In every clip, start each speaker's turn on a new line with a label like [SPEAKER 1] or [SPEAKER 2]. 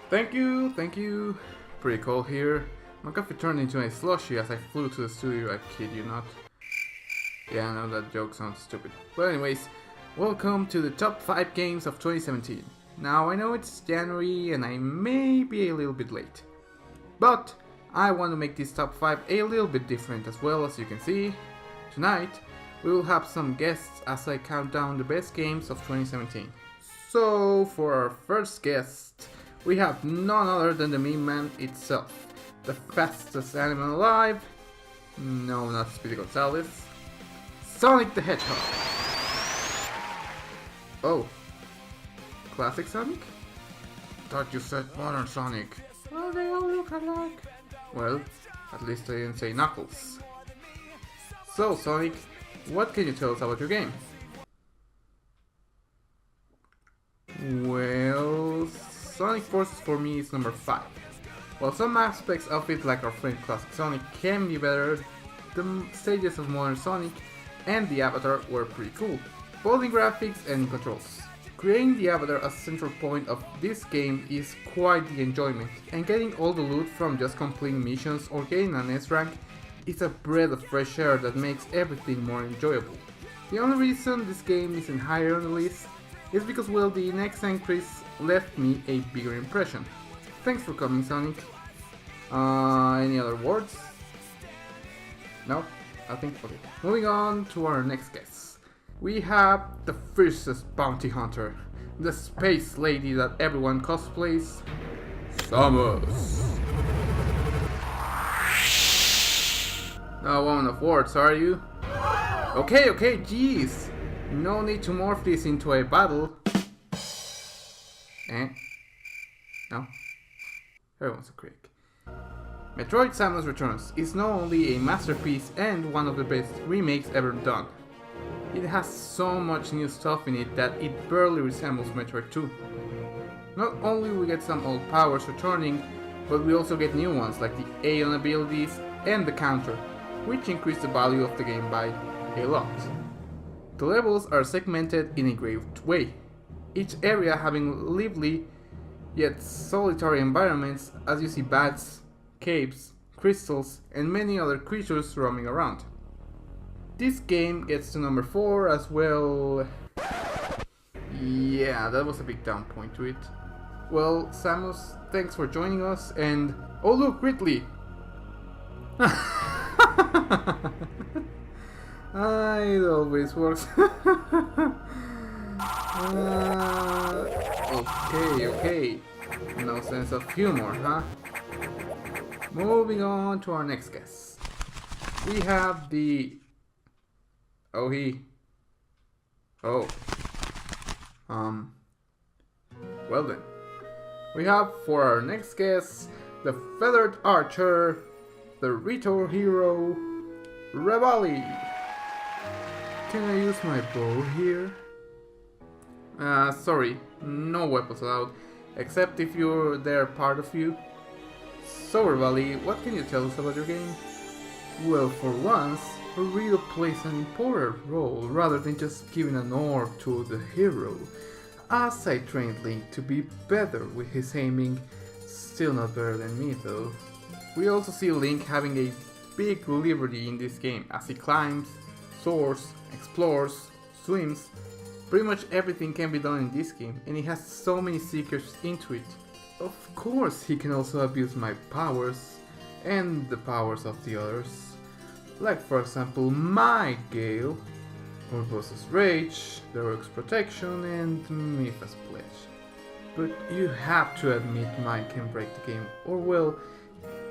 [SPEAKER 1] Thank you. Pretty cold here. My coffee turned into a slushy as I flew to the studio, I kid you not. Yeah, I know that joke sounds stupid. But anyways, welcome to the top 5 games of 2017. Now I know it's January and I may be a little bit late. But I want to make this top 5 a little bit different as well. As you can see. Tonight we will have some guests as I count down the best games of 2017. So for our first guest, we have none other than the meme man itself. The fastest animal alive. No, not Speedy Gonzales. Sonic the Hedgehog. Oh. Classic Sonic? Thought you said modern Sonic. Well, they all look alike. Well, at least I didn't say Knuckles. So, Sonic, what can you tell us about your game? Well, Sonic Forces for me is number 5. While some aspects of it, like our friend Classic Sonic, can be better, the stages of modern Sonic and the avatar were pretty cool, both in graphics and in controls. Creating the avatar as central point of this game is quite the enjoyment, and getting all the loot from just completing missions or getting an S rank is a breath of fresh air that makes everything more enjoyable. The only reason this game isn't higher on the list is because, well, the next entries left me a bigger impression. Thanks for coming, Sonic. Any other words? No? I think okay. Moving on to our next guest. We have the fiercest bounty hunter, the space lady that everyone cosplays, Samus. No woman of words, are you? Okay, jeez. No need to morph this into a battle. Eh? No? Everyone's a critic. Metroid Samus Returns is not only a masterpiece and one of the best remakes ever done. It has so much new stuff in it that it barely resembles Metroid 2. Not only we get some old powers returning, but we also get new ones like the Aeon abilities and the counter, which increase the value of the game by a lot. The levels are segmented in a great way, each area having lively yet solitary environments as you see bats, caves, crystals, and many other creatures roaming around. This game gets to number 4 as well. Yeah, that was a big down point to it. Well, Samus, thanks for joining us, and oh look, Ridley! It always works. Okay. No sense of humor, huh? Moving on to our next guest. We have the... Well then. We have for our next guest, the feathered archer, the Rito hero, Revali. Can I use my bow here? Sorry, no weapons allowed, except if they're part of you. So Revali, what can you tell us about your game? Well, for once, Rito plays an important role rather than just giving an orb to the hero, as I trained Link to be better with his aiming, still not better than me though. We also see Link having a big liberty in this game as he climbs, soars, explores, swims. Pretty much everything can be done in this game, and he has so many secrets into it. Of course, he can also abuse my powers and the powers of the others, like for example my Gale, Urbosa's Rage, Daruk's Protection, and Mipha's Pledge. But you have to admit mine can break the game, or well,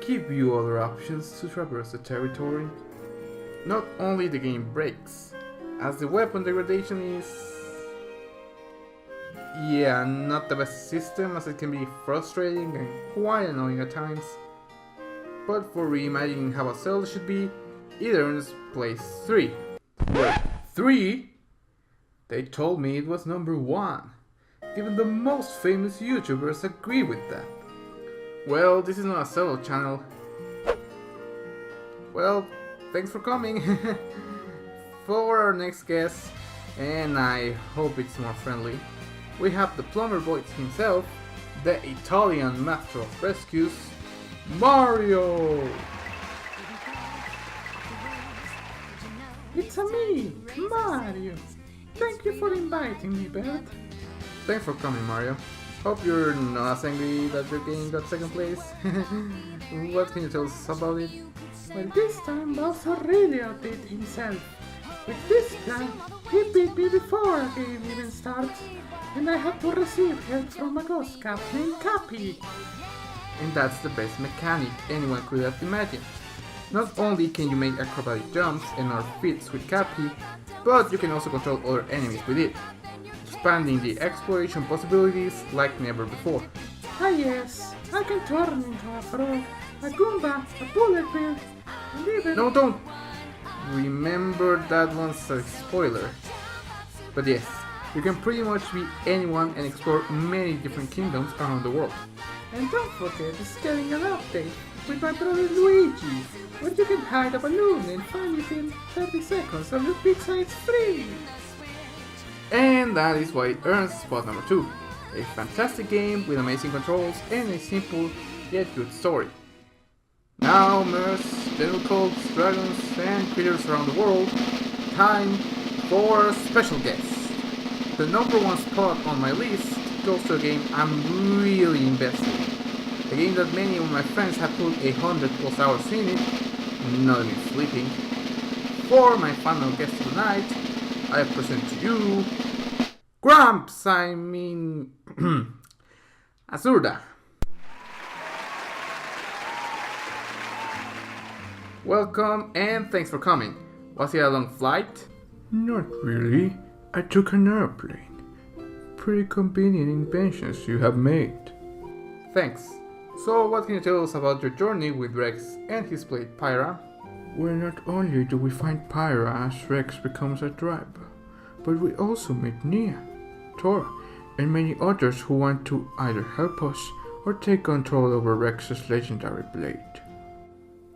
[SPEAKER 1] give you other options to traverse the territory. Not only the game breaks, as the weapon degradation is... yeah, not the best system, as it can be frustrating and quite annoying at times. But for reimagining how a Zelda should be, it earns place 3. Wait, 3? They told me it was number 1. Even the most famous YouTubers agree with that. Well, this is not a Zelda channel. Well, thanks for coming. For our next guest, and I hope it's more friendly, we have the plumber boy himself, the Italian master of rescues, Mario! It's me, Mario! Thank you for inviting me, Bert. Thanks for coming, Mario. Hope you're not angry that your game got second place. What can you tell us about it?
[SPEAKER 2] Well, this time Bowser really outdid himself. With this plan, he beat me before a game even starts, and I had to receive help from a ghost cat named Cappy.
[SPEAKER 1] And that's the best mechanic anyone could have imagined. Not only can you make acrobatic jumps and our feats with Cappy, but you can also control other enemies with it, expanding the exploration possibilities like never before.
[SPEAKER 2] Ah yes, I can turn into a frog, a Goomba, a bullet bill, and even...
[SPEAKER 1] No, don't! Remember that one's a spoiler. But yes, you can pretty much be anyone and explore many different kingdoms around the world.
[SPEAKER 2] And don't forget it's getting an update with my brother Luigi, where you can hide a balloon and find it in 30 seconds and the pizza is free!
[SPEAKER 1] And that is why it earns spot number 2. A fantastic game with amazing controls and a simple yet good story. Now, Mers, tentacles, dragons, and creatures around the world, time for a special guest. The number 1 spot on my list goes to a game I'm really invested in. A game that many of my friends have put 100+ hours in it, not even sleeping. For my final guest tonight, I present to you Gramps, Azurda. Welcome and thanks for coming. Was it a long flight?
[SPEAKER 3] Not really. I took an airplane. Pretty convenient inventions you have made.
[SPEAKER 1] Thanks. So what can you tell us about your journey with Rex and his blade Pyra?
[SPEAKER 3] Well, not only do we find Pyra as Rex becomes a driver, but we also meet Nia, Tora, and many others who want to either help us or take control over Rex's legendary blade.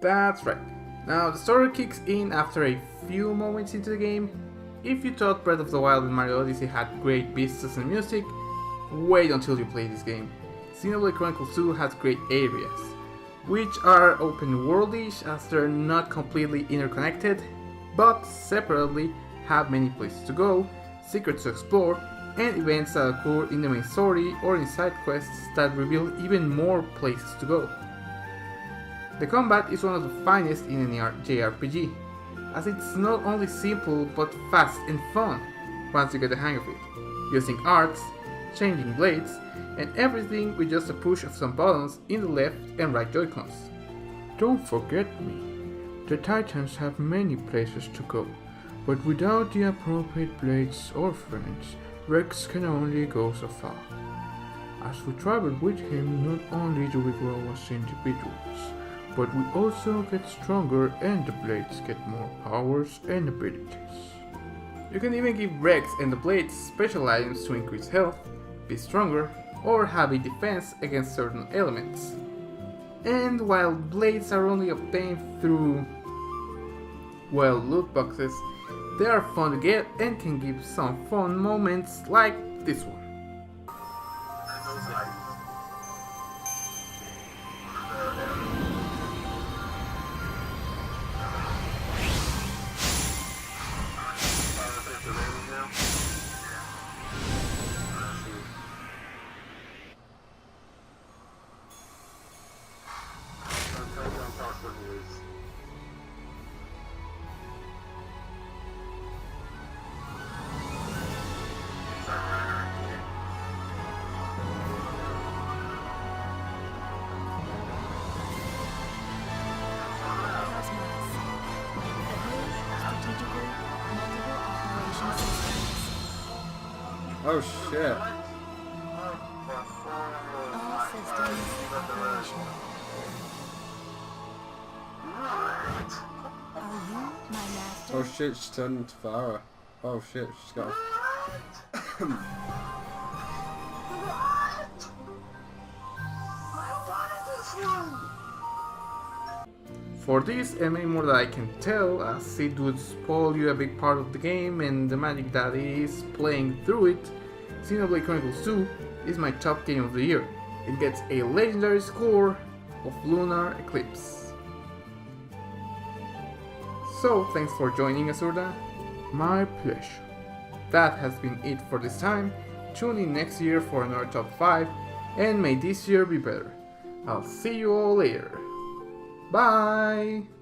[SPEAKER 1] That's right. Now the story kicks in after a few moments into the game. If you thought Breath of the Wild and Mario Odyssey had great vistas and music, wait until you play this game. Xenoblade Chronicles 2 has great areas, which are open-worldish as they're not completely interconnected, but separately have many places to go, secrets to explore, and events that occur in the main story or in side quests that reveal even more places to go. The combat is one of the finest in any JRPG, as it's not only simple but fast and fun once you get the hang of it, using arts, changing blades, and everything with just a push of some buttons in the left and right Joy-Cons.
[SPEAKER 3] Don't forget me. The Titans have many places to go, but without the appropriate blades or friends, Rex can only go so far. As we travel with him, not only do we grow as individuals, but we also get stronger and the blades get more powers and abilities.
[SPEAKER 1] You can even give Rex and the blades special items to increase health, be stronger, or have a defense against certain elements. And while blades are only obtained through, well, loot boxes, they are fun to get and can give some fun moments like this one.
[SPEAKER 4] Oh shit.
[SPEAKER 5] All systems operational. Are you my master?
[SPEAKER 4] Oh shit, she's turned into Farah. Oh shit, she's got
[SPEAKER 1] For this and many more that I can tell, as it would spoil you a big part of the game and the magic that is playing through it, Xenoblade Chronicles 2 is my top game of the year. it gets a legendary score of Lunar Eclipse. So thanks for joining us, Urda.
[SPEAKER 3] My pleasure.
[SPEAKER 1] That has been it for this time. Tune in next year for another top 5, and may this year be better. I'll see you all later. Bye!